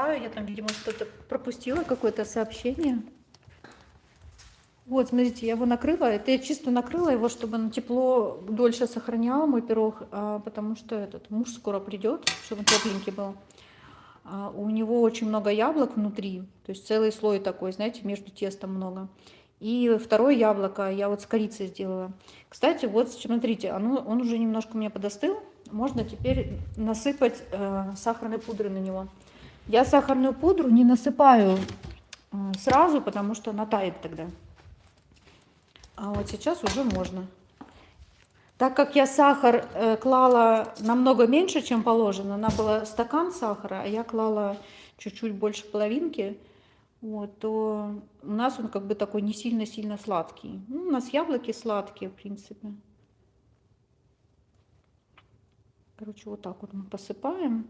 открываю, я там, видимо, что-то пропустила, какое-то сообщение. Вот, смотрите, я его накрыла. Это я чисто накрыла его, чтобы он тепло дольше сохранял мой пирог, потому что этот муж скоро придет, чтобы он тепленький был. У него очень много яблок внутри, то есть целый слой такой, знаете, между тестом много. И второе яблоко я вот с корицей сделала. Кстати, вот смотрите, он уже немножко у меня подостыл. Можно теперь насыпать сахарной пудры на него. Я сахарную пудру не насыпаю сразу, потому что она тает тогда. А вот сейчас уже можно. Так как я сахар клала намного меньше, чем положено, она была стакан сахара, а я клала чуть-чуть больше половинки, вот, то у нас он как бы такой не сильно-сильно сладкий. Ну, у нас яблоки сладкие, в принципе. Короче, вот так вот мы посыпаем.